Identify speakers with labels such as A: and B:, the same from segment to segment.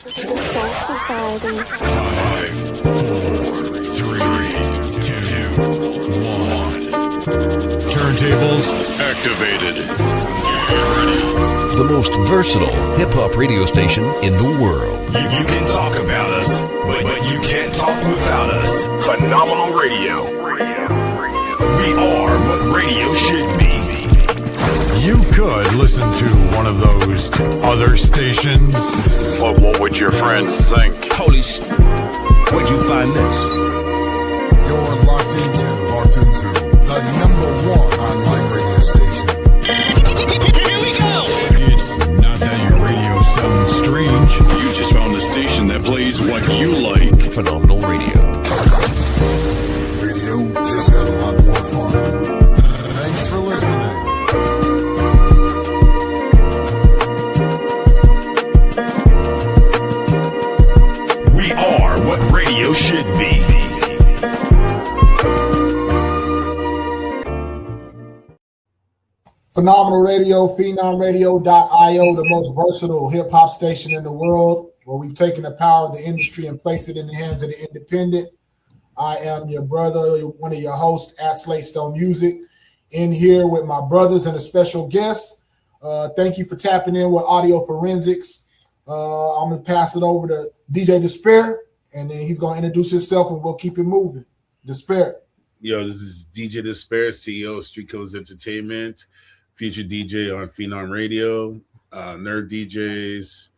A: The Soul Society.
B: 5, 4, 3, 2, 1. Turntables activated. Get ready.
C: The most versatile hip-hop radio station in the world.
B: You can talk about us, but you can't talk without us. Phenomenal radio. We are what radio should be. You could listen to one of those other stations. But what would your friends think?
C: Holy sh**, where'd you find this?
D: You're locked into the #1 online radio station.
B: Here we go! It's not that your radio sounds strange. You just found a station that plays what you like.
C: Phenomenal radio.
D: Radio just got a lot more fun. Thanks for listening.
B: We are what radio should be.
E: Phenomenal Radio, PhenomRadio.io, the most versatile hip-hop station in the world, where we've taken the power of the industry and placed it in the hands of the independent. I am your brother, one of your hosts at Slatestone Music, in here with my brothers and a special guest. Thank you for tapping in with Audio Forensics. I'm going to pass it over to DJ Despair, and then he's going to introduce himself, and we'll keep it moving. Despair.
F: Yo, this is DJ Despair, CEO of Street Killers Entertainment, featured DJ on Phenom Radio, Nerd DJs,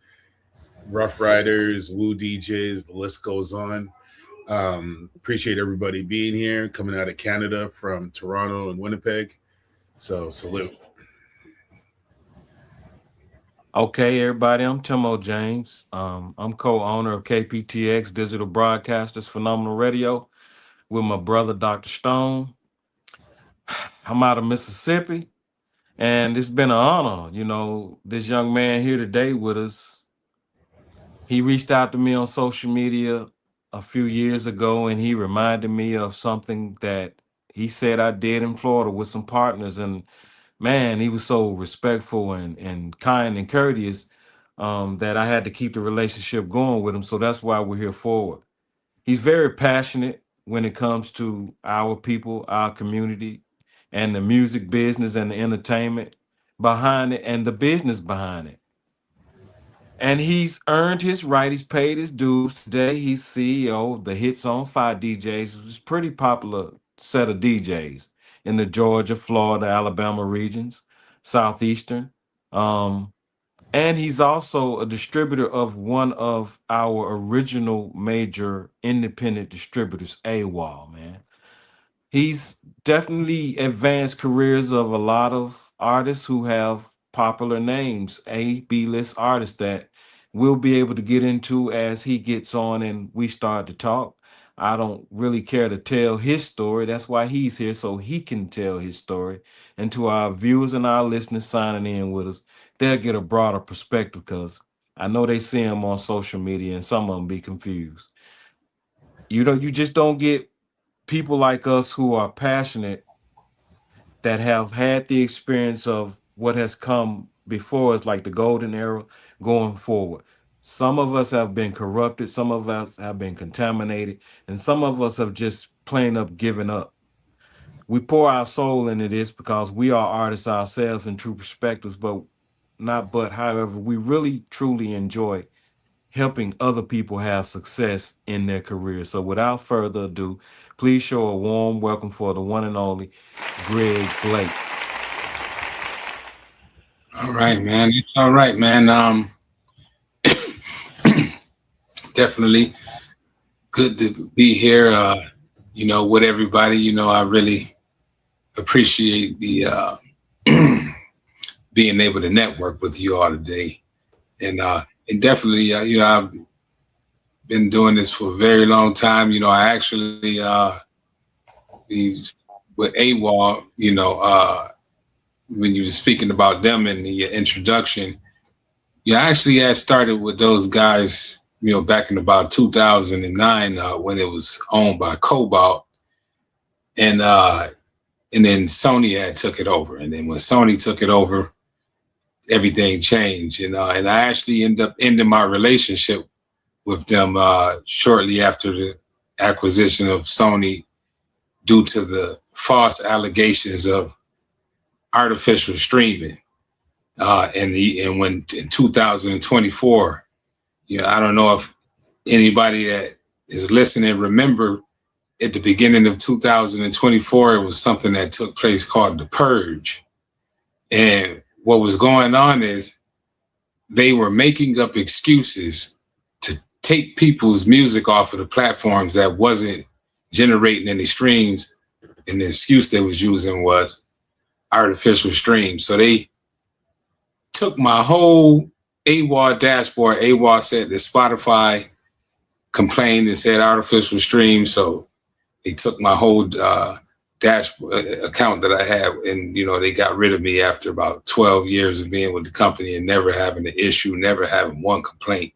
F: Rough Riders, Woo DJs, the list goes on. Appreciate everybody being here, coming out of Canada from Toronto and Winnipeg. So salute.
G: Okay, everybody, I'm Timo James. I'm co-owner of KPTX Digital Broadcasters Phenomenal Radio with my brother, Dr. Stone. I'm out of Mississippi, and it's been an honor. You know, this young man here today with us, he reached out to me on social media a few years ago, and he reminded me of something that he said I did in Florida with some partners. And man, he was so respectful and kind and courteous that I had to keep the relationship going with him. So that's why we're here forward. He's very passionate when it comes to our people, our community, and the music business and the entertainment behind it and the business behind it. And he's earned his right. He's paid his dues. Today, he's CEO of the Hits on Fire DJs, which is a pretty popular set of DJs in the Georgia, Florida, Alabama regions, Southeastern. And he's also a distributor of one of our original major independent distributors, AWOL, man. He's definitely advanced careers of a lot of artists who have popular names, B-list artists that we'll be able to get into as he gets on and we start to talk. I don't really care to tell his story. That's why he's here, so he can tell his story. And to our viewers and our listeners signing in with us, they'll get a broader perspective because I know they see him on social media and some of them be confused. You just don't get people like us who are passionate that have had the experience of what has come before us, like the golden era going forward. Some of us have been corrupted, some of us have been contaminated, and some of us have just plain up given up. We pour our soul into this because we are artists ourselves and true perspectives, however, we really truly enjoy helping other people have success in their careers. So without further ado, please show a warm welcome for the one and only Greg Blake.
H: All right, man. It's all right, man. Definitely good to be here, with everybody. I really appreciate the being able to network with you all today. And definitely, I've been doing this for a very long time. I actually, with AWOL, when you were speaking about them in the introduction, I actually had started with those guys, back in about 2009 when it was owned by Cobalt, and then Sony had took it over. And then when Sony took it over, everything changed, and I actually ended up ending my relationship with them shortly after the acquisition of Sony due to the false allegations of artificial streaming. And when in 2024, I don't know if anybody that is listening remember at the beginning of 2024, it was something that took place called the Purge. And what was going on is they were making up excuses to take people's music off of the platforms that wasn't generating any streams. And the excuse they was using was artificial streams. So they took my whole AWOL dashboard. AWOL said that Spotify complained and said artificial streams. So they took my whole dashboard account that I had, and they got rid of me after about 12 years of being with the company and never having an issue, never having one complaint.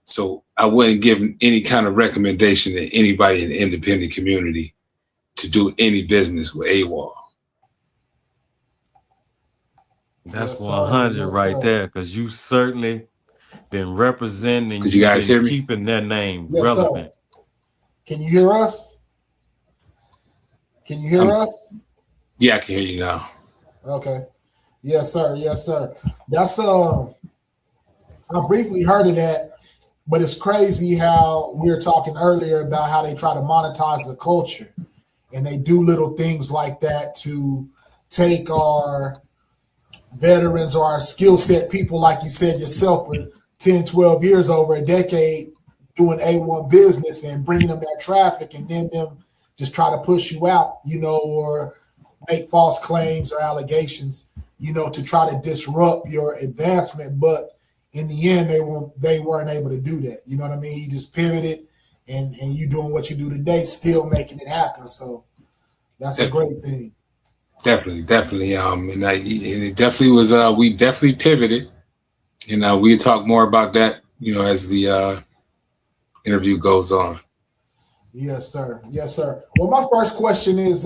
H: So I wouldn't give any kind of recommendation to anybody in the independent community to do any business with AWOL.
G: That's
E: Yes,
G: 100
E: sir. Yes,
G: right
E: sir.
G: there, because you certainly been representing.
H: Could you guys hear me?
G: Keeping that name
E: Yes,
G: relevant.
E: sir. Can you hear us? Can you hear us?
H: Yeah, I can hear you now.
E: Okay. Yes, sir. Yes, sir. That's I briefly heard of that, but it's crazy how we were talking earlier about how they try to monetize the culture, and they do little things like that to take our veterans or our skill set people, like you said yourself, with 10, 12 years, over a decade doing A1 business and bringing them that traffic, and then them just try to push you out, or make false claims or allegations, to try to disrupt your advancement. But in the end, they weren't able to do that. You know what I mean? You just pivoted, and you doing what you do today, still making it happen. So that's a great thing.
H: Definitely. And it definitely was. We definitely pivoted, and we talk more about that, as the interview goes on.
E: Yes, sir. Yes, sir. Well, my first question is,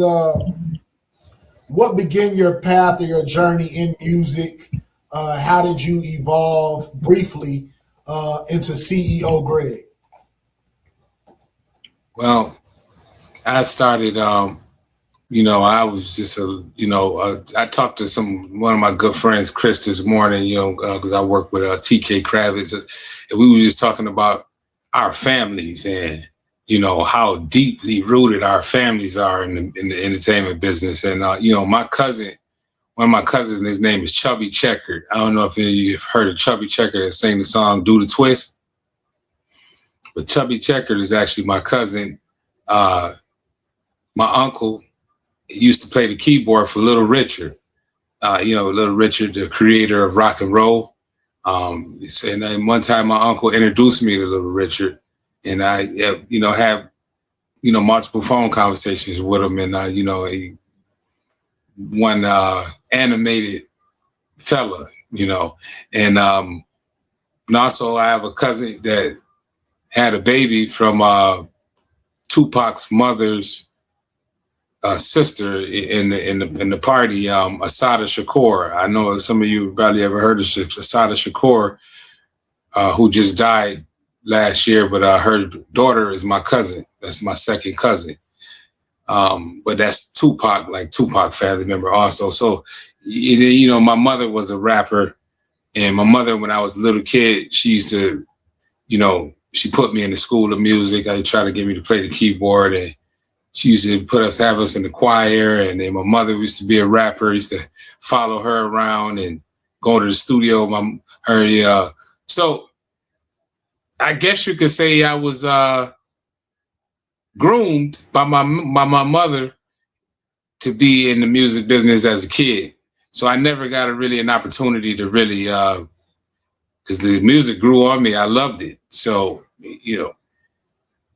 E: what began your path or your journey in music? How did you evolve briefly into CEO Greg?
H: Well, I started, I was just I talked to one of my good friends, Chris, this morning, because I work with TK Kravitz, and we were just talking about our families and, how deeply rooted our families are in the entertainment business. And, my cousin, one of my cousins, his name is Chubby Checker. I don't know if any of you have heard of Chubby Checker that sang the song Do the Twist. But Chubby Checker is actually my cousin. My uncle used to play the keyboard for Little Richard. Little Richard, the creator of rock and roll. And one time my uncle introduced me to Little Richard, and I, have, multiple phone conversations with him. And, one animated fella, and also I have a cousin that had a baby from Tupac's mother's sister in the party, Assata Shakur. I know some of you probably ever heard of Assata Shakur, who just died last year, but her daughter is my cousin. That's my second cousin. But that's Tupac, like Tupac family member also. So, my mother was a rapper, and my mother, when I was a little kid, she used to, she put me in the school of music. I tried to get me to play the keyboard, and she used to have us in the choir. And then my mother used to be a rapper. I used to follow her around and go to the studio. So I guess you could say I was groomed by my mother to be in the music business as a kid. So I never got an opportunity to really, because the music grew on me. I loved it. So,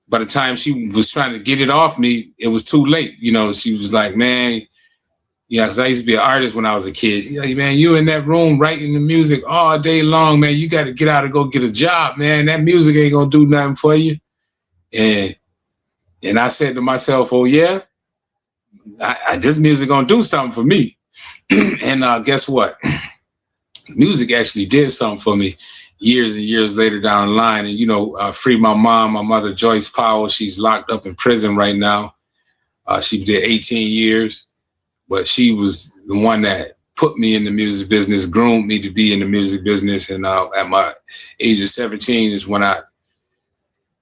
H: by the time she was trying to get it off me, it was too late. She was like, man, because I used to be an artist when I was a kid. She's like, man, you in that room writing the music all day long, man. You got to get out and go get a job, man. That music ain't going to do nothing for you. And I said to myself, oh, yeah, this music going to do something for me. And guess what? Music actually did something for me. years and years later down the line. And, free my mom, my mother, Joyce Powell. She's locked up in prison right now. She did 18 years, but she was the one that put me in the music business, groomed me to be in the music business. And at my age of 17 is when I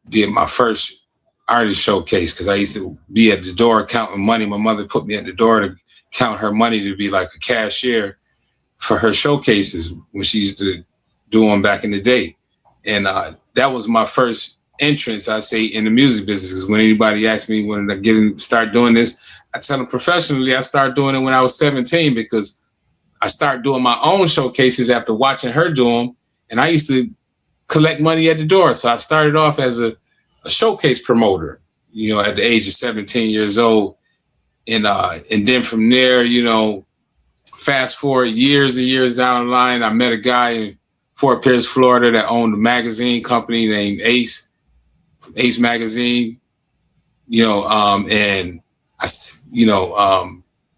H: did my first artist showcase, because I used to be at the door counting money. My mother put me at the door to count her money to be like a cashier for her showcases when she used to do them back in the day. And that was my first entrance, I say, in the music business. Because when anybody asks me when I start doing this, I tell them professionally, I started doing it when I was 17, because I started doing my own showcases after watching her do them. And I used to collect money at the door. So I started off as a showcase promoter, at the age of 17 years old. And then from there, fast forward years and years down the line, I met a guy in Fort Pierce, Florida, that owned a magazine company named Ace, from Ace Magazine, and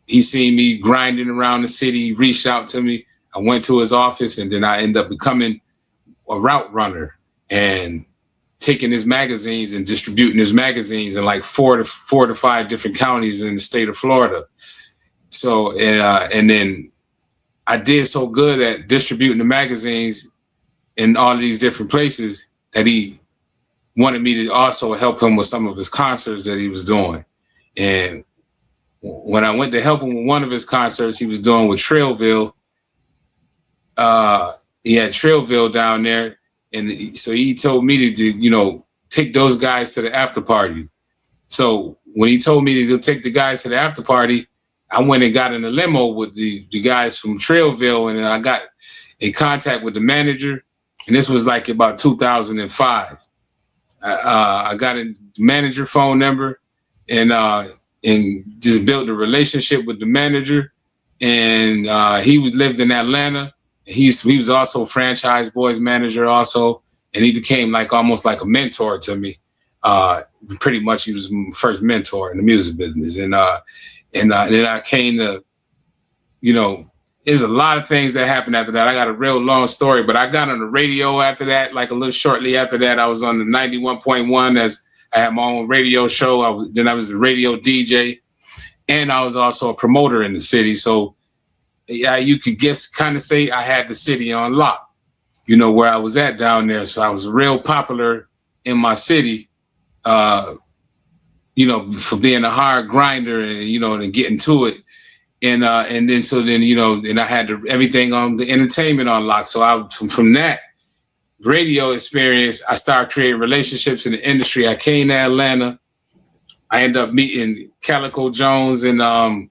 H: he seen me grinding around the city, he reached out to me. I went to his office, and then I ended up becoming a route runner and taking his magazines and distributing his magazines in like four to five different counties in the state of Florida. So, and then I did so good at distributing the magazines in all of these different places that he wanted me to also help him with some of his concerts that he was doing. And when I went to help him with one of his concerts he was doing with Trailville, he had Trailville down there. And so he told me to take those guys to the after party. So when he told me to take the guys to the after party, I went and got in a limo with the guys from Trailville, and I got in contact with the manager. And this was like about 2005. I got a manager phone number and just built a relationship with the manager. And he lived in Atlanta. He was also Franchise Boys manager also, and he became almost like a mentor to me. Pretty much he was my first mentor in the music business. And then I came to, there's a lot of things that happened after that. I got a real long story, but I got on the radio after that, like a little shortly after that. I was on the 91.1 as I had my own radio show. I was a radio DJ, and I was also a promoter in the city. So yeah, you could kind of say I had the city on lock, where I was at down there. So I was real popular in my city, for being a hard grinder and, and getting to it. And then I had everything on the entertainment on lock. So from that radio experience, I started creating relationships in the industry. I came to Atlanta. I ended up meeting Calico Jones, and I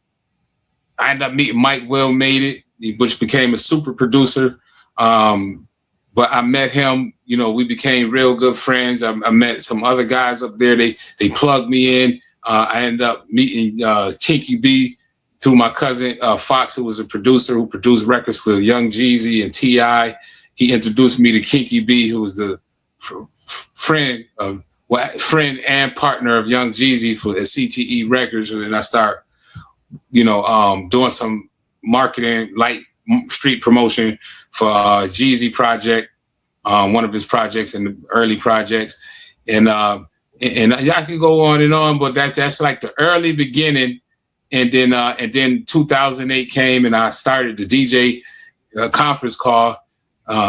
H: ended up meeting Mike Will Made It, which became a super producer. But I met him, we became real good friends. I met some other guys up there. They plugged me in. I ended up meeting Kinky B through my cousin Fox, who was a producer who produced records for Young Jeezy and T.I. He introduced me to Kinky B, who was the friend and partner of Young Jeezy for the CTE Records. And then I started doing some marketing, light street promotion for Jeezy project, one of his projects and the early projects. And I can go on, but that's like the early beginning. And then 2008 came, and I started the DJ conference call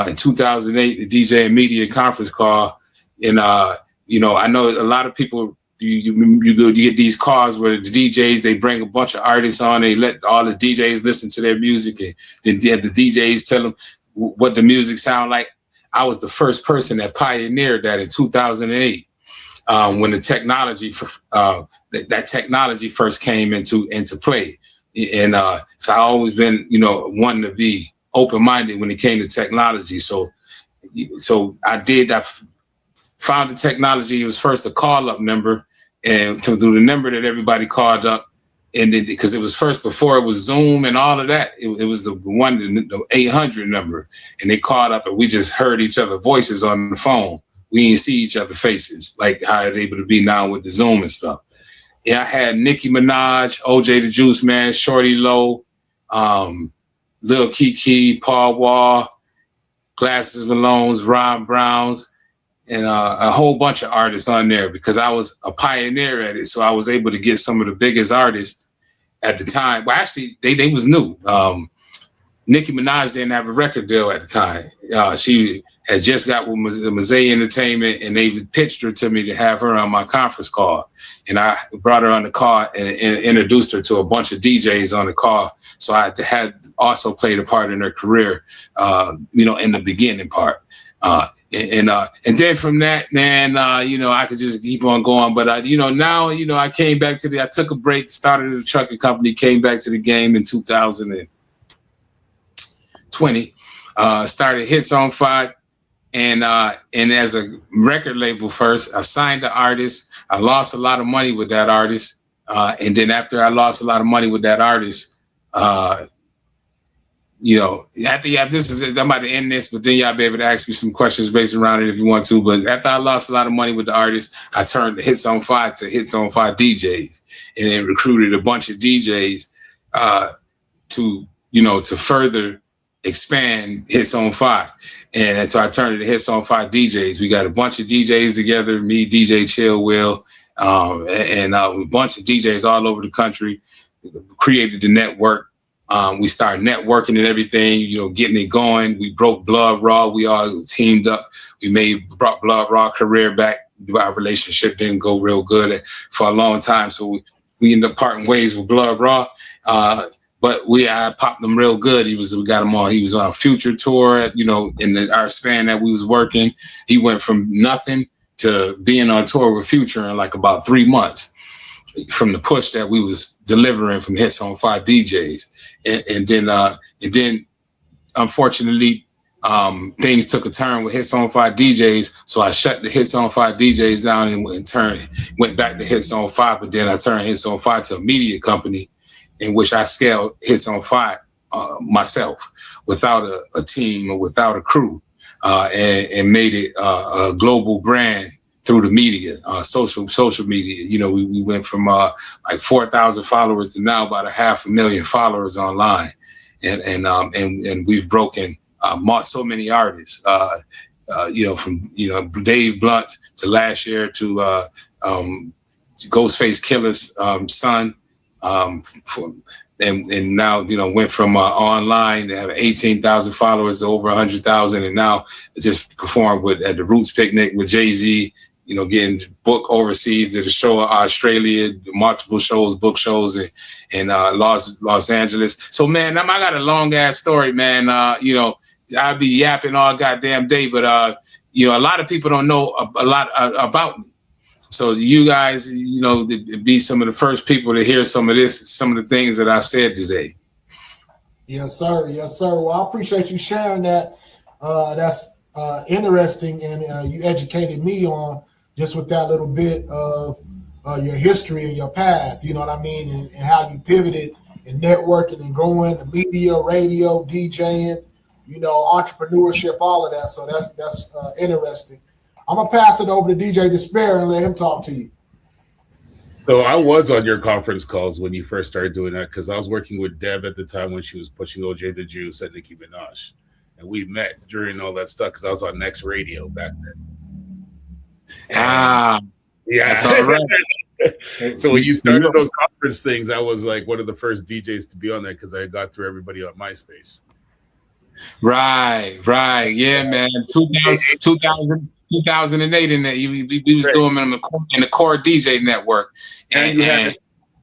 H: in 2008, the DJ and media conference call. And I know a lot of people, you get these calls where the DJs, they bring a bunch of artists on, they let all the DJs listen to their music, and then the DJs tell them what the music sound like. I was the first person that pioneered that in 2008, when the technology that technology first came into play. And so I always been wanting to be open-minded when it came to technology. So I found the technology. It was first a call-up number, and through the number that everybody called up, and then because it was first before it was Zoom and all of that, it was the 800 number, and they called up, and we just heard each other's voices on the phone. We didn't see each other's faces like how it's able to be now with the Zoom and stuff. Yeah, I had Nicki Minaj, OJ the Juice Man, Shorty Low, Lil Kiki, Paul Wall, Glasses Malone's, Ron Brown's, and a whole bunch of artists on there because I was a pioneer at it. So I was able to get some of the biggest artists at the time. Well, actually, they was new. Nicki Minaj didn't have a record deal at the time. She had just got with Mazay Entertainment, and they pitched her to me to have her on my conference call. And I brought her on the call and introduced her to a bunch of DJs on the call. So I had also played a part in her career, in the beginning part. And then from that, man, I could just keep on going. But, now, I came back I took a break, started a trucking company, came back to the game in 2020, started Hits on Fire. And as a record label first, I signed the artist. I lost a lot of money with that artist. And then after I lost a lot of money with that artist, after this is it, I'm about to end this, but then y'all be able to ask me some questions based around it if you want to. But after I lost a lot of money with the artist, I turned the Hits on Fire to Hits on Fire DJs, and then recruited a bunch of DJs to further expand Hits on Fire. And so I turned it to Hits on Fire DJs. We got a bunch of DJs together, me, DJ Chill Will, and a bunch of DJs all over the country, created the network. We started networking and everything, getting it going. We broke Blood Raw. We all teamed up. We brought Blood Raw career back. Our relationship didn't go real good for a long time. So we ended up parting ways with Blood Raw. But I popped him real good. We got him on. He was on a Future tour, in our span that we was working. He went from nothing to being on tour with Future in like about 3 months from the push that we was delivering from Hits on Fire DJs. And then unfortunately, things took a turn with Hits on Fire DJs. So I shut the Hits on Fire DJs down and went back to Hits on Fire. But then I turned Hits on Fire to a media company in which I scaled Hits on Fire myself without a team or without a crew, and made it a global brand through the media, social media. We went from like 4,000 followers to now about 500,000 followers online, and we've broken so many artists. From Dave Blunt to last year to Ghostface Killer's son. And now went from online to have 18,000 followers to over 100,000, and now just performed at the Roots Picnic with Jay-Z. Getting booked overseas to the show in Australia, multiple shows, book shows, in Los Angeles. So man, I got a long ass story, man. I'll be yapping all goddamn day, but a lot of people don't know a lot about me. So you guys, be some of the first people to hear some of the things that I've said today.
E: Yes, sir. Yes, sir. Well, I appreciate you sharing that. That's interesting, and you educated me on just with that little bit of your history and your path. You know what I mean, and how you pivoted in networking and growing the media, radio, DJing, entrepreneurship, all of that. So that's interesting. I'm going to pass it over to DJ Despair and let him talk to you.
F: So I was on your conference calls when you first started doing that because I was working with Deb at the time when she was pushing OJ the Juice and Nicki Minaj. And we met during all that stuff because I was on Next Radio back then. Yeah.
H: That's all right.
F: So when you started those conference things, I was like one of the first DJs to be on there because I got through everybody on MySpace.
H: Right. Yeah, man. 2008 in there, we was doing them in the core DJ network, and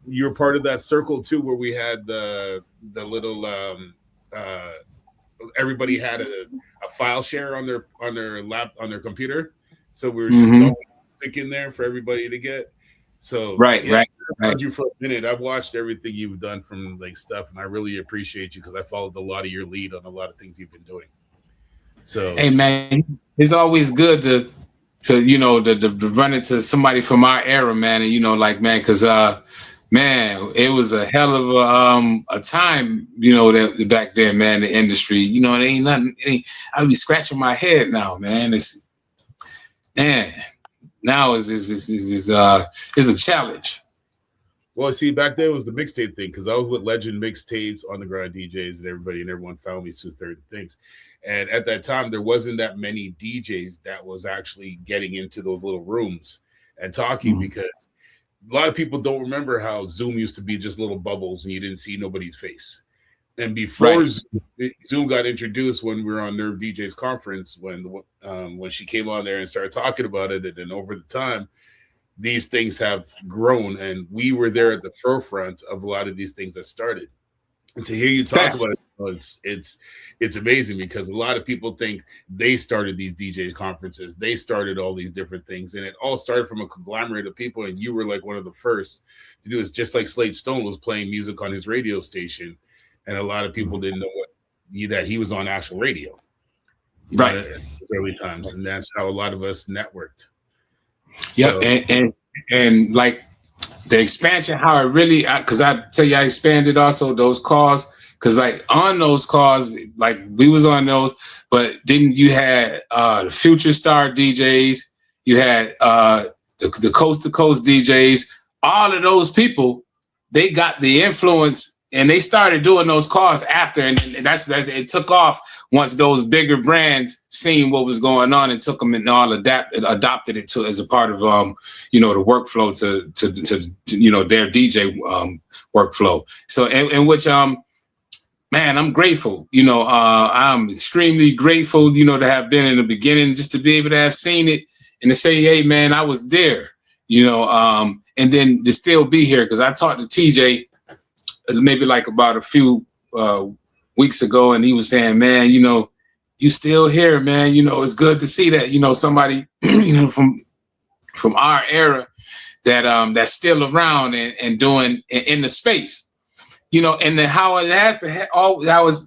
F: you're part of that circle too, where we had the little everybody had a file share on their computer, so we were just throwing music in there for everybody to get. So
H: right.
F: You for a minute. I've watched everything you've done from stuff, and I really appreciate you because I followed a lot of your lead on a lot of things you've been doing. So
H: hey man, it's always good to run into somebody from our era, man, and because man, it was a hell of a time, that back then, man, the industry, it ain't nothing. I'll be scratching my head now, man. Now is a challenge.
F: Well, see, back then it was the mixtape thing because I was with Legend Mixtapes, Underground DJs, and everyone found me through certain things. And at that time, there wasn't that many DJs that was actually getting into those little rooms and talking because a lot of people don't remember how Zoom used to be just little bubbles and you didn't see nobody's face. And before Zoom got introduced, when we were on Nerve DJ's conference, when she came on there and started talking about it, and then over the time, these things have grown, and we were there at the forefront of a lot of these things that started. And to hear you talk about it, it's amazing because a lot of people think they started these DJ conferences, they started all these different things, and it all started from a conglomerate of people. And you were like one of the first to do it. Just like Slade Stone was playing music on his radio station, and a lot of people didn't know that he was on actual radio,
H: right?
F: Early times, and that's how a lot of us networked.
H: Yeah, so, and like the expansion, how it really, because I tell you, I expanded also those calls, because like on those calls, like we was on those, but then you had the Future Star DJs, you had the Coast to Coast DJs, all of those people, they got the influence and they started doing those calls after, and that's it took off once those bigger brands seen what was going on and took them and all adopted it to as a part of the workflow to their DJ workflow. So in which man, I'm grateful. I'm extremely grateful, to have been in the beginning, just to be able to have seen it and to say, hey man, I was there, and then to still be here, because I talked to TJ maybe like about a few weeks ago, and he was saying, man, you still here, man. It's good to see that, somebody, from our era that that's still around and doing in the space, and then how it happened.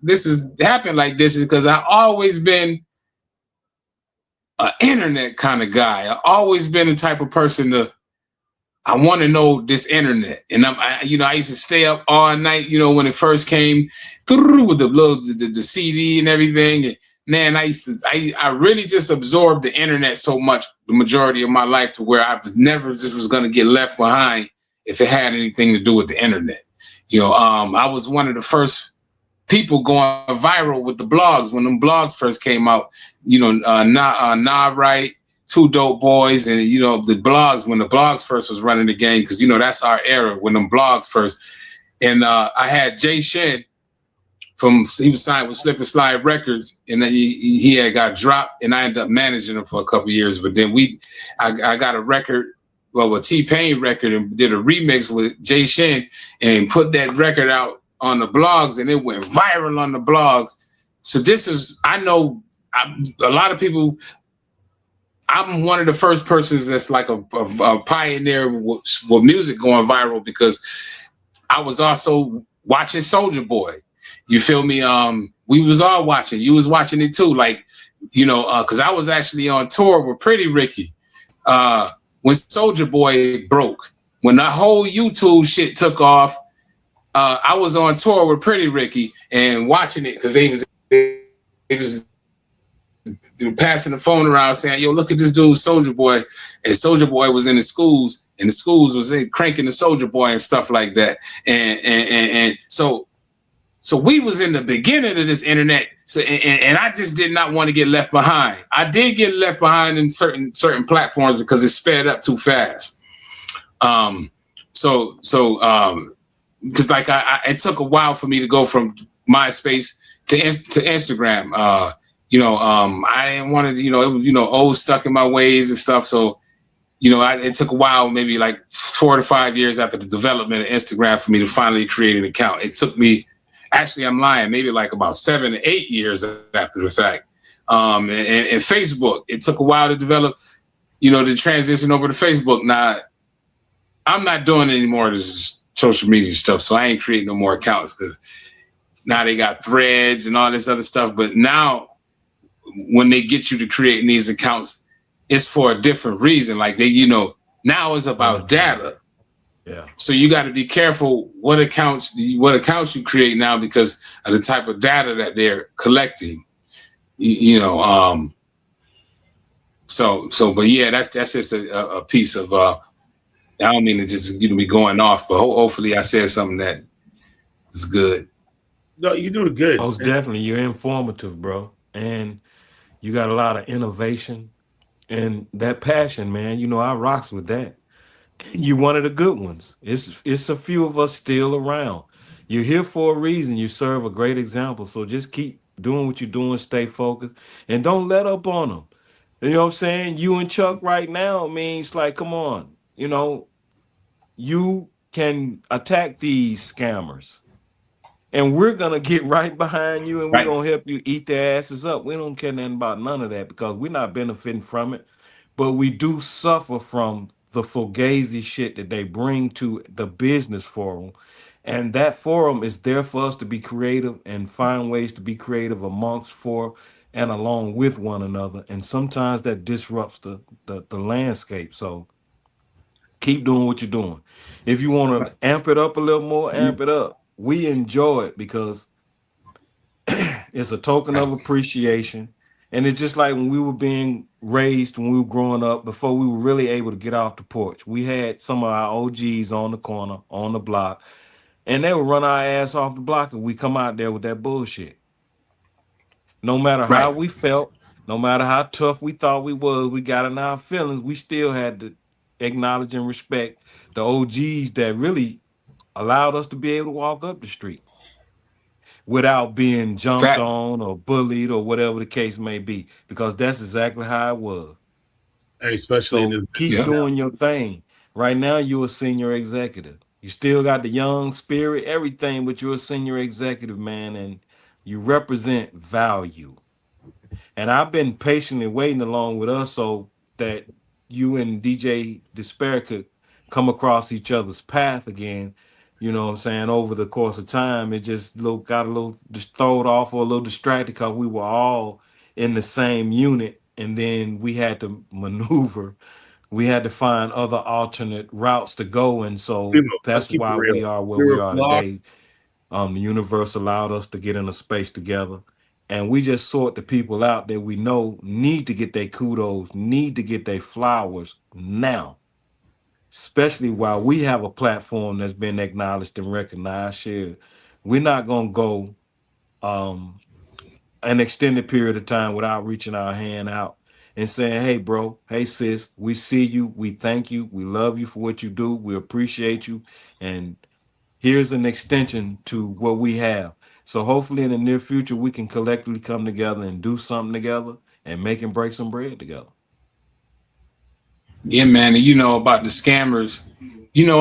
H: This has happened like this is because I always been an internet kind of guy. I always been the type of person I want to know this internet, and I used to stay up all night, when it first came with the CD and everything. And man, I really just absorbed the internet so much, the majority of my life, to where I was never just was going to get left behind if it had anything to do with the internet. I was one of the first people going viral with the blogs when them blogs first came out. Nah Right, Two Dope Boys, and the blogs when the blogs first was running the game, because that's our era when them blogs first. And I had Jay Shen he was signed with Slip and Slide Records, and then he had got dropped, and I ended up managing him for a couple years. But then I got a record, a T-Pain record, and did a remix with Jay Shen and put that record out on the blogs, and it went viral on the blogs. So this is, I know a lot of people. I'm one of the first persons that's like a pioneer with music going viral, because I was also watching Soulja Boy. You feel me? We was all watching. You was watching it too, like, because I was actually on tour with Pretty Ricky when Soulja Boy broke. When the whole YouTube shit took off, I was on tour with Pretty Ricky and watching it, because they was passing the phone around saying, yo, look at this dude, Soulja Boy. And Soulja Boy was in the schools, and the schools was cranking the Soulja Boy and stuff like that. And so we was in the beginning of this internet. So and I just did not want to get left behind. I did get left behind in certain platforms because it sped up too fast. So because like it took a while for me to go from MySpace to Instagram. I didn't want to, it was, old stuck in my ways and stuff. So, it took a while, maybe like 4 to 5 years after the development of Instagram for me to finally create an account. It took me, actually, I'm lying, maybe like about 7 to 8 years after the fact. And Facebook, it took a while to develop, the transition over to Facebook. Now, I'm not doing any more of this social media stuff, so I ain't creating no more accounts, because now they got threads and all this other stuff. But now, when they get you to creating these accounts, it's for a different reason. Like now it's about data. Yeah. So you got to be careful what accounts you create now, because of the type of data that they're collecting. So, but yeah, that's just a piece of I don't mean to just be going off, but hopefully I said something that is good.
F: No, you're doing good.
G: Most definitely, you're informative, bro, and you got a lot of innovation and that passion, man. You know, I rocks with that. You one of the good ones. It's a few of us still around. You're here for a reason. You serve a great example. So just keep doing what you're doing. Stay focused and don't let up on them. You know what I'm saying? You and Chuck right now means like, come on. You know, you can attack these scammers. And we're gonna get right behind you and we're
H: Right.
G: gonna help you eat their asses up. We don't care nothing about none of that because we're not benefiting from it, but we do suffer from the fugazi shit that they bring to the business forum. And that forum is there for us to be creative and find ways to be creative amongst for and along with one another. And sometimes that disrupts the landscape. So keep doing what you're doing. If you want to amp it up a little more, amp it up. We enjoy it because it's a token of appreciation. And it's just like when we were being raised, when we were growing up, before we were really able to get off the porch. We had some of our OGs on the corner, on the block, and they would run our ass off the block and we come out there with that bullshit. No matter how
H: Right.
G: we felt, no matter how tough we thought we got in our feelings, we still had to acknowledge and respect the OGs that really allowed us to be able to walk up the street without being jumped
H: Fact.
G: on or bullied or whatever the case may be, because that's exactly how it was.
F: And especially in
G: So
F: this
G: keep
H: Yeah.
G: doing your thing. Right now, you're a senior executive. You still got the young spirit, everything, but you're a senior executive, man, and you represent value. And I've been patiently waiting along with us so that you and DJ Despair could come across each other's path again. You know what I'm saying? Over the course of time, it just got a little just thrown off or a little distracted because we were all in the same unit. And then we had to maneuver. We had to find other alternate routes to go. And so
F: let's
G: that's
F: keep it
G: why
F: real.
G: we are where
F: We
G: we
F: were
G: are
F: flawed.
G: today. The universe allowed us to get in a space together, and we just sort the people out that we know need to get their kudos, need to get their flowers now, especially while we have a platform that's been acknowledged and recognized. Here, we're not gonna go an extended period of time without reaching our hand out and saying, hey bro, hey sis, we see you, we thank you, we love you for what you do, we appreciate you, and here's an extension to what we have. So hopefully in the near future, we can collectively come together and do something together and make and break some bread together.
H: Yeah, man. And you know about the scammers. You know,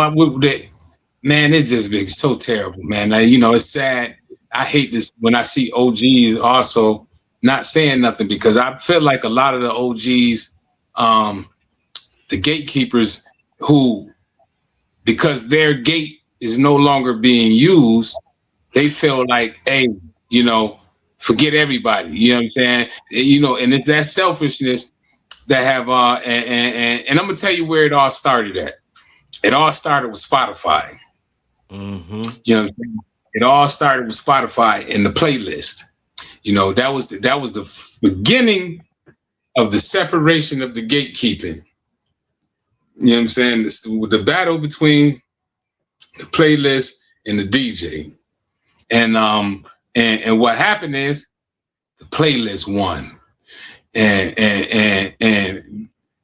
H: man, it's just been so terrible, man. You know, it's sad. I hate this when I see OGs also not saying nothing, because I feel like a lot of the OGs, the gatekeepers, who, because their gate is no longer being used, they feel like, hey, you know, forget everybody. You know what I'm saying? You know, and it's that selfishness that have and I'm gonna tell you where it all started at. It all started with Spotify.
G: Mm-hmm.
H: You know what I'm saying? It all started with Spotify and the playlist. You know, that was the beginning of the separation of the gatekeeping. You know what I'm saying? The battle between the playlist and the DJ. And what happened is the playlist won. And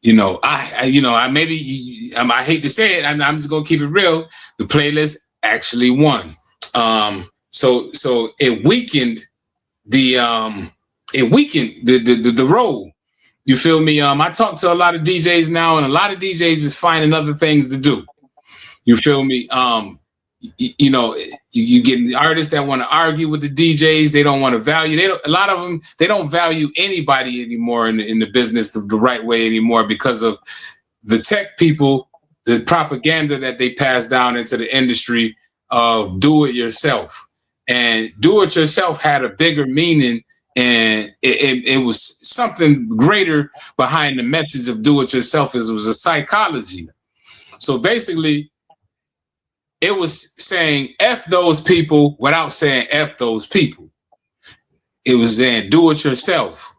H: you know, I hate to say it, I'm just gonna keep it real. The playlist actually won. So it weakened the role. You feel me? I talk to a lot of DJs now, and a lot of DJs is finding other things to do. You feel me? You know, you get the artists that want to argue with the DJs. They don't want to value. A lot of them, they don't value anybody anymore in the business the right way anymore, because of the tech people, the propaganda that they pass down into the industry of do it yourself. And do it yourself had a bigger meaning, and it was something greater behind the message of do it yourself. It was a psychology. So basically, it was saying F those people without saying F those people. It was saying do it yourself.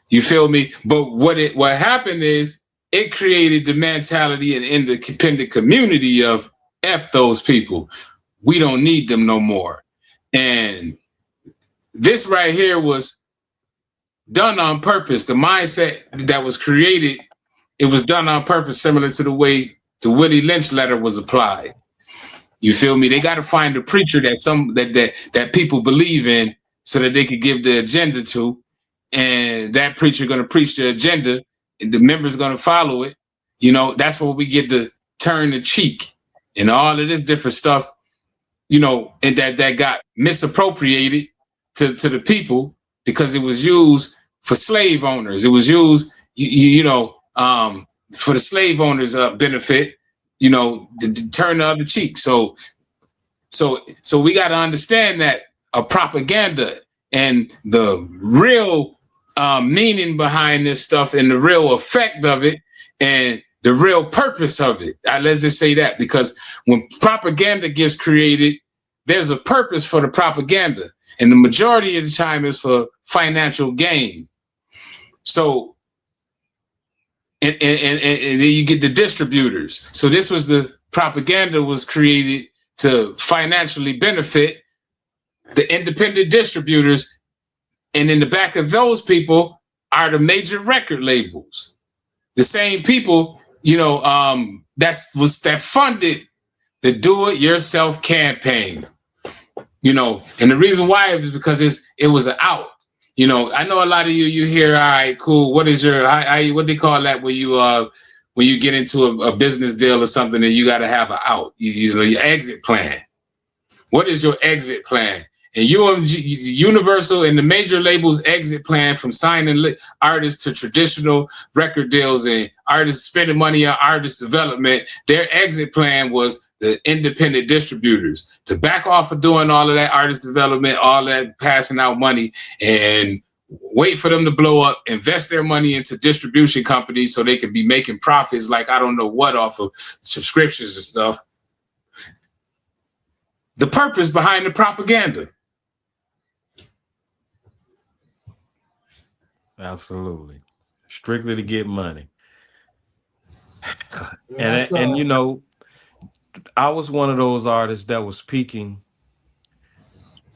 H: You feel me? But what happened is it created the mentality and independent community of F those people. We don't need them no more. And this right here was done on purpose. The mindset that was created, it was done on purpose, similar to the way the Willie Lynch letter was applied. You feel me? They got to find a preacher that people believe in, so that they could give the agenda to, and that preacher going to preach the agenda, and the members going to follow it. You know, that's where we get to turn the cheek and all of this different stuff. You know, and that got misappropriated to the people because it was used for slave owners. It was used, for the slave owners' benefit. You know, to turn the other cheek. So we got to understand that a propaganda and the real meaning behind this stuff and the real effect of it and the real purpose of it. Let's just say that, because when propaganda gets created, there's a purpose for the propaganda, and the majority of the time is for financial gain. So. And then you get the distributors. So this was the propaganda was created to financially benefit the independent distributors. And in the back of those people are the major record labels. The same people, that funded the do-it-yourself campaign. And the reason why it was because it was an out. I know a lot of you hear, all right, cool. What is your, what they call that when you get into a business deal or something and you got to have an out, your exit plan. What is your exit plan? And Universal and the major labels' exit plan from signing artists to traditional record deals and artists spending money on artist development, their exit plan was the independent distributors to back off of doing all of that artist development, all that passing out money, and wait for them to blow up, invest their money into distribution companies so they can be making profits like I don't know what off of subscriptions and stuff. The purpose behind the propaganda.
G: Absolutely. Strictly to get money. And I was one of those artists that was peaking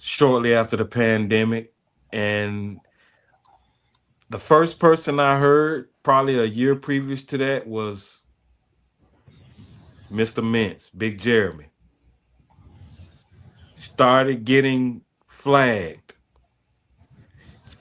G: shortly after the pandemic. And the first person I heard probably a year previous to that was Mr. Mintz, Big Jeremy. Started getting flagged.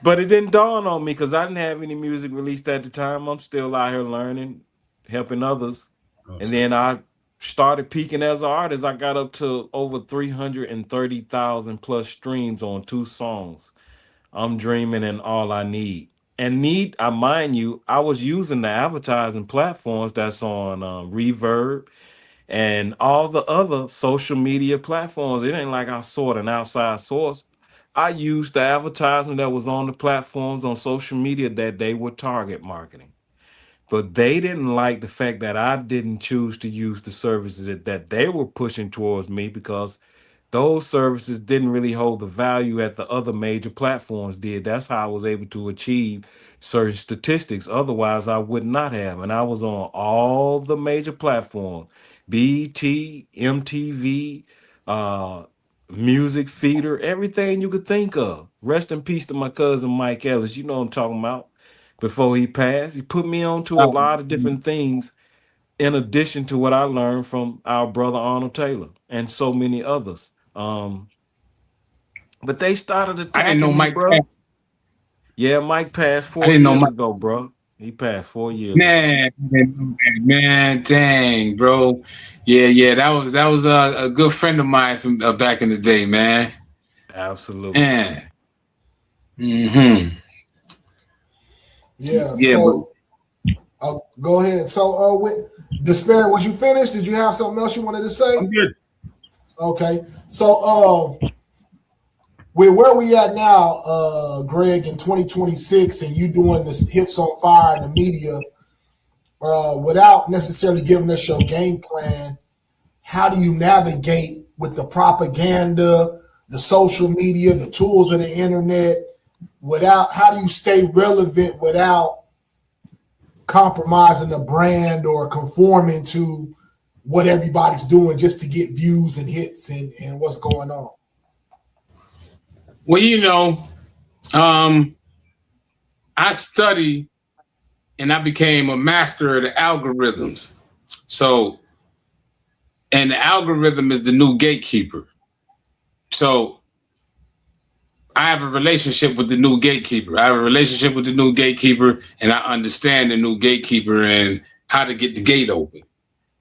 G: But it didn't dawn on me because I didn't have any music released at the time. I'm still out here learning, helping others. Awesome. And then I started peaking as an artist. I got up to over 330,000 plus streams on 2 songs. I'm Dreaming and All I Need. And mind you, I was using the advertising platforms that's on Reverb and all the other social media platforms. It ain't like I sought an outside source. I used the advertisement that was on the platforms on social media that they were target marketing. But they didn't like the fact that I didn't choose to use the services that they were pushing towards me because those services didn't really hold the value that the other major platforms did. That's how I was able to achieve certain statistics. Otherwise, I would not have. And I was on all the major platforms, BET, MTV, Music Feeder, everything you could think of. Rest in peace to my cousin Mike Ellis. You know what I'm talking about. Before he passed, he put me on to a lot of different things in addition to what I learned from our brother Arnold Taylor and so many others. But they started attacking
H: I didn't know Mike,
G: bro. Yeah, Mike passed 4 years ago, bro. He passed 4 years ago.
H: Man, dang, bro. Yeah, that was a good friend of mine from back in the day, man.
G: Absolutely.
H: Man. Mm-hmm.
E: Yeah. So go ahead. So with Despair, was you finished? Did you have something else you wanted to say?
F: I'm good.
E: Okay. So with where we at now, Greg, in 2026, and you doing this Hits on Fire in the media, without necessarily giving us your game plan, how do you navigate with the propaganda, the social media, the tools of the internet? How do you stay relevant without compromising the brand or conforming to what everybody's doing just to get views and hits and what's going on?
H: Well, I studied and I became a master of the algorithms. So, and the algorithm is the new gatekeeper. So I have a relationship with the new gatekeeper. I have a relationship with the new gatekeeper, and I understand the new gatekeeper and how to get the gate open.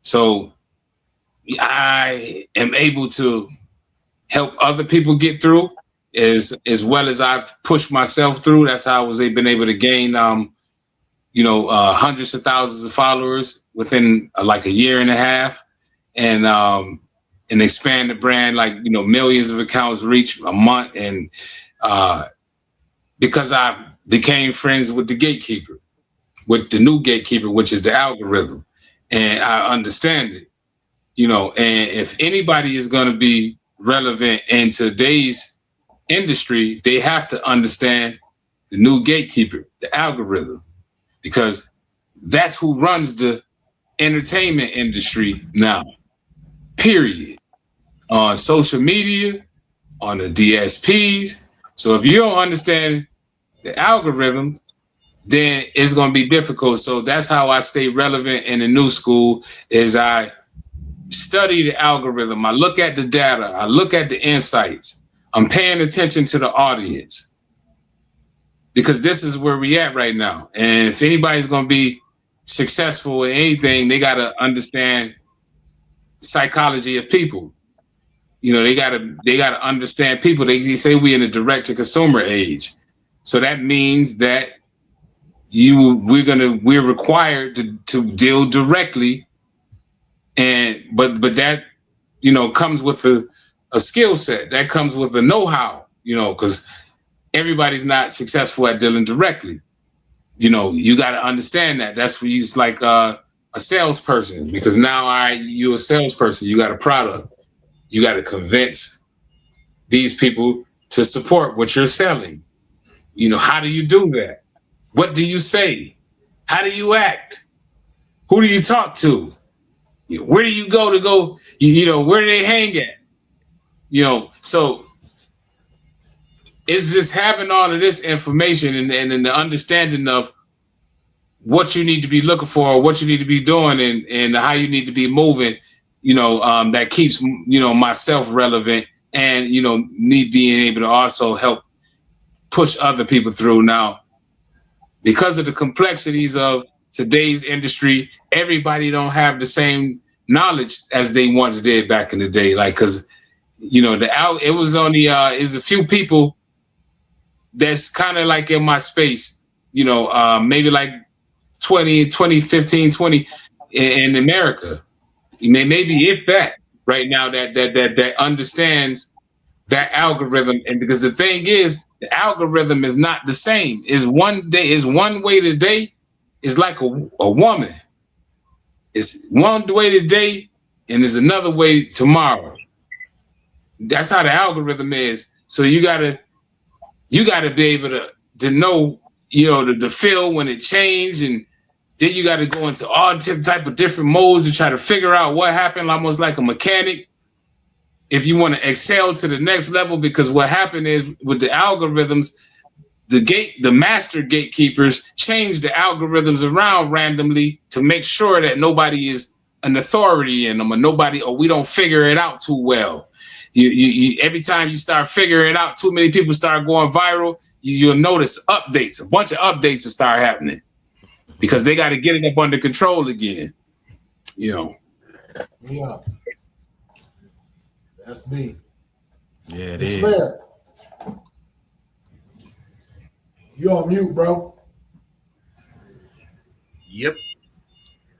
H: So I am able to help other people get through as well as I've pushed myself through. That's how I was been able to gain, hundreds of thousands of followers within like a year and a half, and expand the brand, like, millions of accounts reach a month. And because I became friends with the gatekeeper, with the new gatekeeper, which is the algorithm, and I understand it, and if anybody is going to be relevant in today's industry, they have to understand the new gatekeeper, the algorithm, because that's who runs the entertainment industry now, period. On social media, on the DSPs. So if you don't understand the algorithm, then it's going to be difficult. So that's how I stay relevant in the new school, is I study the algorithm. I look at the data. I look at the insights. I'm paying attention to the audience, because this is where we at right now. And if anybody's going to be successful in anything, they got to understand psychology of people. They gotta understand people. They say we in a direct to consumer age, so that means that we're required to deal directly, and but that comes with a skill set, that comes with a know-how, because everybody's not successful at dealing directly. You got to understand that. That's where it's like a salesperson, because now you're a salesperson. You got a product. You got to convince these people to support what you're selling. How do you do that? What do you say? How do you act? Who do you talk to? Where do you go? Where do they hang at? So it's just having all of this information and the understanding of what you need to be looking for, what you need to be doing, and how you need to be moving. That keeps, myself relevant, and, me being able to also help push other people through. Now, because of the complexities of today's industry, everybody don't have the same knowledge as they once did back in the day. Like, cause it was only, is a few people that's kind of like in my space, maybe like 15, 20 in America. Maybe if that right now that understands that algorithm. And because the thing is, the algorithm is not the same. Is one way today is like a woman. It's one way today and there's another way tomorrow. That's how the algorithm is. So you gotta be able to know, to feel when it changed, and then you got to go into all type of different modes to try to figure out what happened, almost like a mechanic, if you want to excel to the next level. Because what happened is, with the algorithms, the master gatekeepers change the algorithms around randomly to make sure that nobody is an authority in them, or we don't figure it out too well. You every time you start figuring it out, too many people start going viral, you'll notice a bunch of updates will start happening, because they got to get it up under control again.
E: Yeah. That's neat.
G: Yeah, it is.
E: Slayer, you on mute, bro.
F: Yep.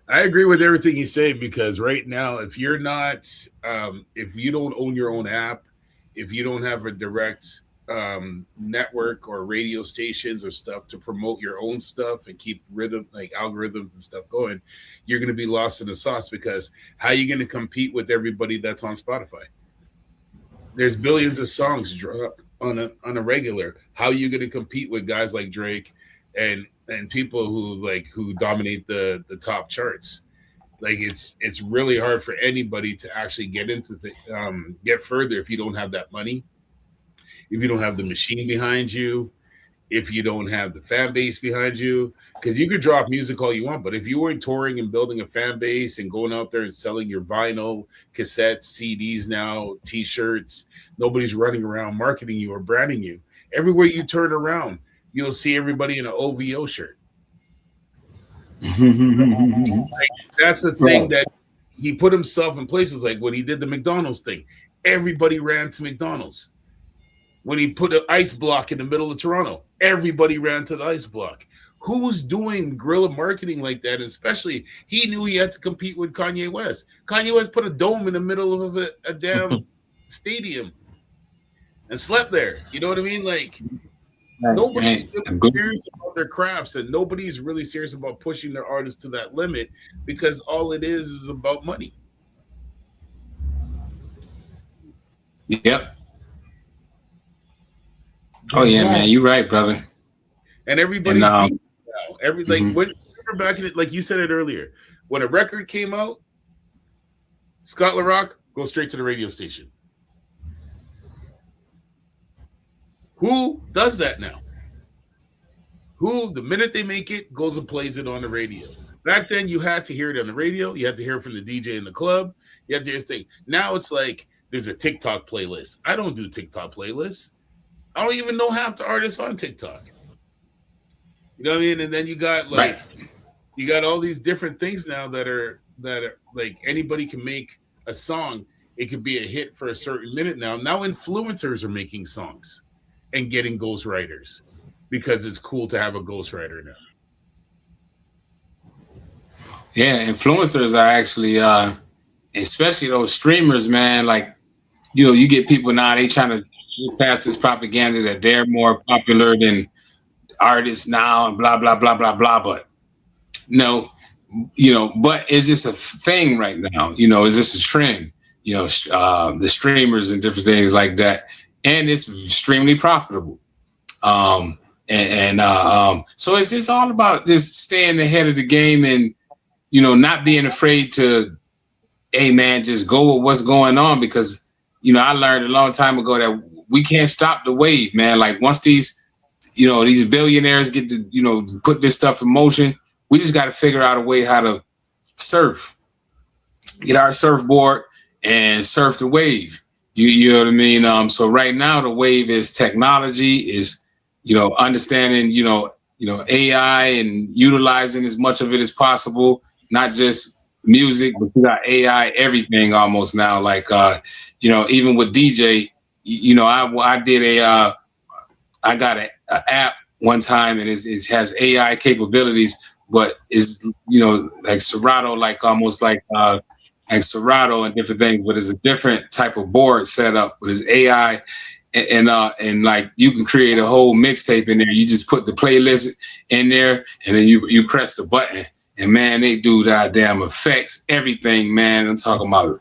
F: I agree with everything you say, because right now, if you're not, if you don't own your own app, if you don't have a direct network or radio stations or stuff to promote your own stuff and keep rid of like algorithms and stuff going, you're going to be lost in the sauce. Because how are you going to compete with everybody that's on Spotify? There's billions of songs dropped on a regular. How are you going to compete with guys like Drake and people who dominate the top charts. Like it's really hard for anybody to actually get into get further if you don't have that money, if you don't have the machine behind you, if you don't have the fan base behind you. Because you could drop music all you want, but if you weren't touring and building a fan base and going out there and selling your vinyl, cassettes, CDs, now T-shirts, nobody's running around marketing you or branding you. Everywhere you turn around, you'll see everybody in an OVO shirt. That's the thing that he put himself in places like when he did the McDonald's thing. Everybody ran to McDonald's. When he put an ice block in the middle of Toronto, everybody ran to the ice block. Who's doing guerrilla marketing like that? And especially, he knew he had to compete with Kanye West. Kanye West put a dome in the middle of a damn stadium and slept there. You know what I mean? Like, nobody's really serious about their crafts, and nobody's really serious about pushing their artists to that limit because all it is about money.
H: Yep. Oh yeah, man, you're right, brother.
F: And everybody's now. When back in it, like you said it earlier, when a record came out, Scott LaRock goes straight to the radio station. Who does that now? Who, the minute they make it, goes and plays it on the radio? Back then, you had to hear it on the radio. You had to hear it from the DJ in the club. You had to hear this thing. Now it's like there's a TikTok playlist. I don't do TikTok playlists. I don't even know half the artists on TikTok. You know what I mean? And then you got you got all these different things now that are like anybody can make a song. It could be a hit for a certain minute now. Now influencers are making songs and getting ghostwriters because it's cool to have a ghostwriter now.
H: Yeah, influencers are actually, especially those streamers, man. Like, you get people now, they trying to pass this propaganda that they're more popular than artists now and blah, blah, blah, blah, blah. But no, but it's just a thing right now. It's just a trend, the streamers and different things like that. And it's extremely profitable. So it's just all about this staying ahead of the game and, not being afraid to, hey, man, just go with what's going on. Because, I learned a long time ago that we can't stop the wave, man. Like once these billionaires get to, put this stuff in motion, we just got to figure out a way how to surf, get our surfboard and surf the wave. You know what I mean? So right now the wave is technology, is, understanding, AI and utilizing as much of it as possible, not just music, but we got AI, everything almost now. Like, even with DJ, I got an app one time and it has AI capabilities, but is, like Serato, like almost like Serato and different things, but it's a different type of board set up with his AI and like you can create a whole mixtape in there. You just put the playlist in there and then you press the button and man, they do that damn effects, everything, man. I'm talking about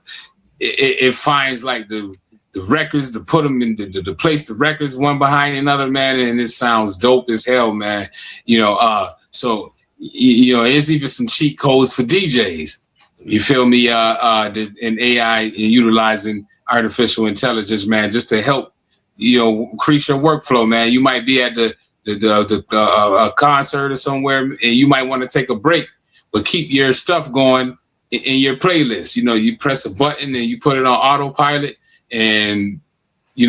H: it finds like the records to put them in to place the records one behind another, man, and it sounds dope as hell, man. So there's even some cheat codes for DJs. You feel me? In AI and utilizing artificial intelligence, man, just to help increase your workflow, man. You might be at the concert or somewhere, and you might want to take a break, but keep your stuff going in your playlist. You press a button and you put it on autopilot, and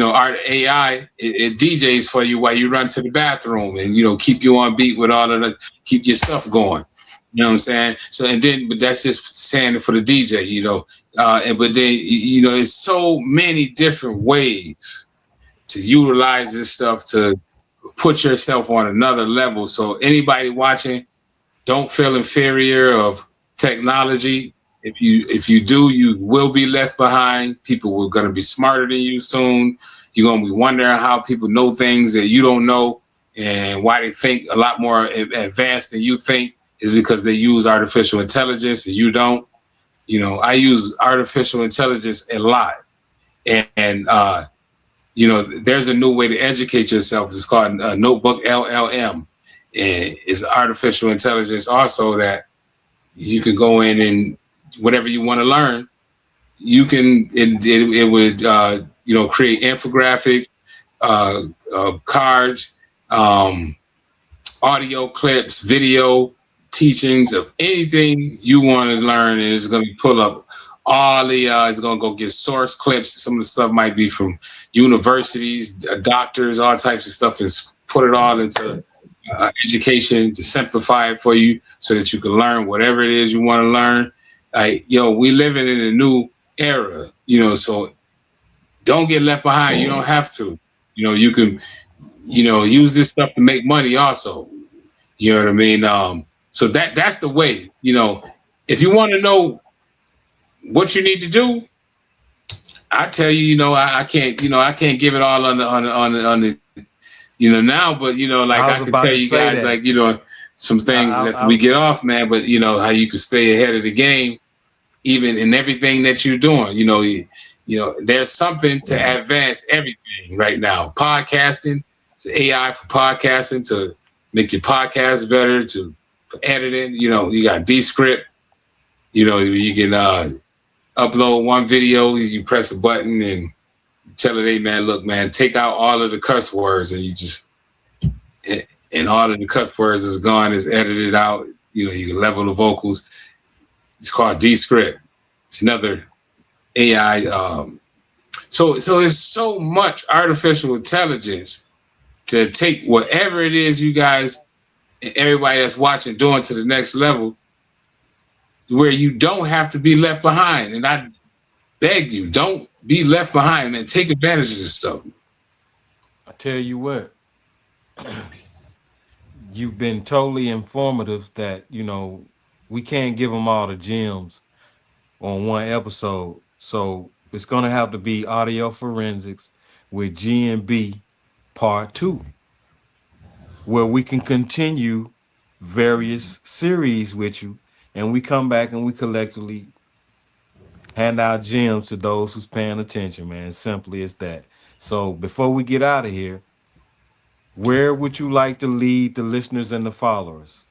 H: our AI it DJs for you while you run to the bathroom, and keep you on beat with all of the keep your stuff going. You know what I'm saying? So but that's just saying it for the DJ, but then it's so many different ways to utilize this stuff to put yourself on another level. So anybody watching, don't feel inferior of technology. If you do, you will be left behind. People are going to be smarter than you soon. You're going to be wondering how people know things that you don't know and why they think a lot more advanced than you think is because they use artificial intelligence and you don't. I use artificial intelligence a lot. And there's a new way to educate yourself. It's called Notebook LLM. And it's artificial intelligence also that you can go in and whatever you want to learn, you can, it would, create infographics, cards, audio clips, video teachings of anything you want to learn, and it's going to pull up all the. It's going to go get source clips. Some of the stuff might be from universities, doctors, all types of stuff, and put it all into education to simplify it for you, so that you can learn whatever it is you want to learn. We living in a new era, so don't get left behind. You don't have to. You can, use this stuff to make money also. You know what I mean? So that's the way, if you want to know what you need to do, I tell you, I can't, I can't give it all on the now, but I can tell you guys that. Some things that we get off, man, but how you can stay ahead of the game, even in everything that you're doing. There's something to advance everything right now. Podcasting, it's AI for podcasting to make your podcast better, for editing. You got Descript. You can upload one video. You press a button and tell it, hey man, look, man, take out all of the cuss words, and you just and all of the cuss words is gone, is edited out. You can level the vocals. It's called Descript. It's another AI. So it's so much artificial intelligence to take whatever it is you guys and everybody that's watching doing to the next level, where you don't have to be left behind. And I beg you, don't be left behind, man. Take advantage of this stuff.
G: I tell you what, you've been totally informative that, we can't give them all the gems on one episode. So it's going to have to be audio forensics with G&B part 2, where we can continue various series with you, and we come back and we collectively hand out gems to those who's paying attention, man. Simply as that. So before we get out of here, where would you like to lead the listeners and the followers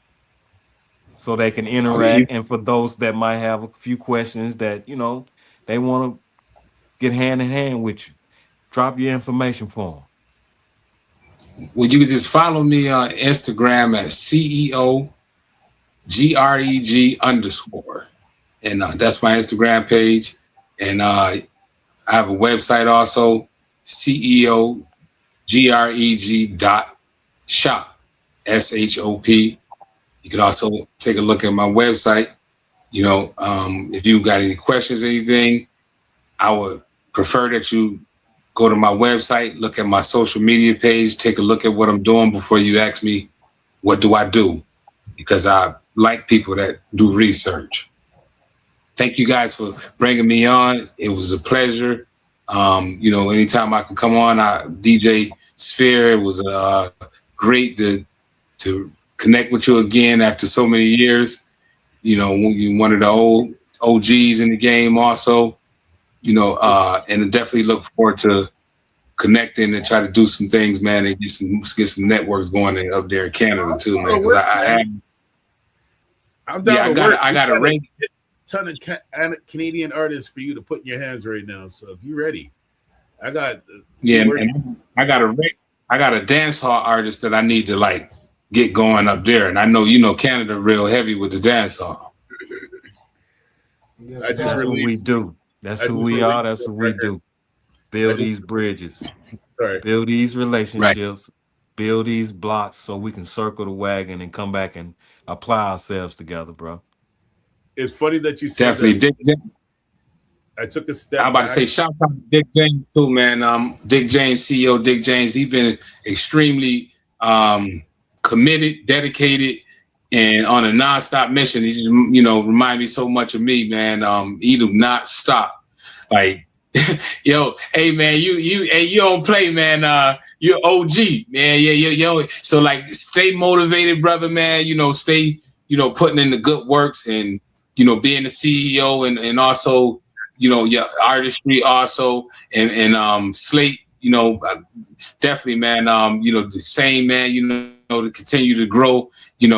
G: so they can interact? And for those that might have a few questions that, they want to get hand in hand with you, drop your information for them.
H: Well, you can just follow me on Instagram at CEO GREG _. And that's my Instagram page. And I have a website also, CEOGREG.shop, SHOP. You can also take a look at my website. If you got any questions or anything, I would prefer that you go to my website, look at my social media page, take a look at what I'm doing before you ask me, what do I do? Because I like people that do research. Thank you guys for bringing me on. It was a pleasure. Anytime I can come on, DJ Sphere, it was great to connect with you again after so many years. You're one of the old OGs in the game also. And I definitely look forward to connecting and try to do some things, man, and get some networks going up there in Canada too, man. Because I got a ring.
F: Ton of Canadian artists for you to put in your hands right now. So if you're ready, I got
H: and I got a dance hall artist that I need to get going up there. And I know Canada real heavy with the dance hall.
E: Yes,
G: that's what we do. That's who we are. That's what we do. Build these bridges. Build these relationships. Build these blocks so we can circle the wagon and come back and apply ourselves together, bro.
F: It's funny that you said
H: definitely.
F: That. I took a step.
H: I'm about to say, shout out to Dick James too, man. Dick James, CEO Dick James. He's been extremely committed, dedicated, and on a nonstop mission. He remind me so much of me, man. He do not stop. Yo, hey man, you don't play, man. You're OG, man. Yeah. So stay motivated, brother, man. Stay, putting in the good works and being the CEO and also, your artistry also and Slate, definitely, man. The same, man. to continue to grow, and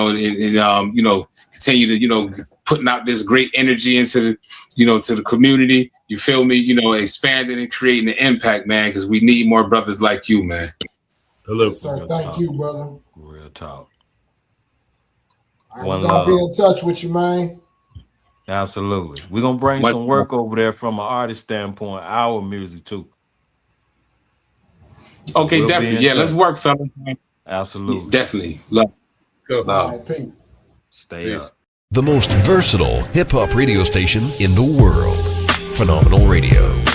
H: continue to, putting out this great energy into the, to the community. You feel me? Expanding and creating an impact, man, because we need more brothers like you, man.
F: Hello,
E: Yes, sir. Thank you, brother.
G: Real talk.
E: All right, we're gonna be in touch with you, man.
G: Absolutely. We're gonna bring some work over there from an artist standpoint, our music too. So
H: Okay, definitely. Yeah, let's work, fellas.
G: Absolutely.
H: Yeah, definitely. Love.
F: Go.
E: All right, peace.
G: Stay up.
C: The most versatile hip hop radio station in the world. Phenomenal Radio.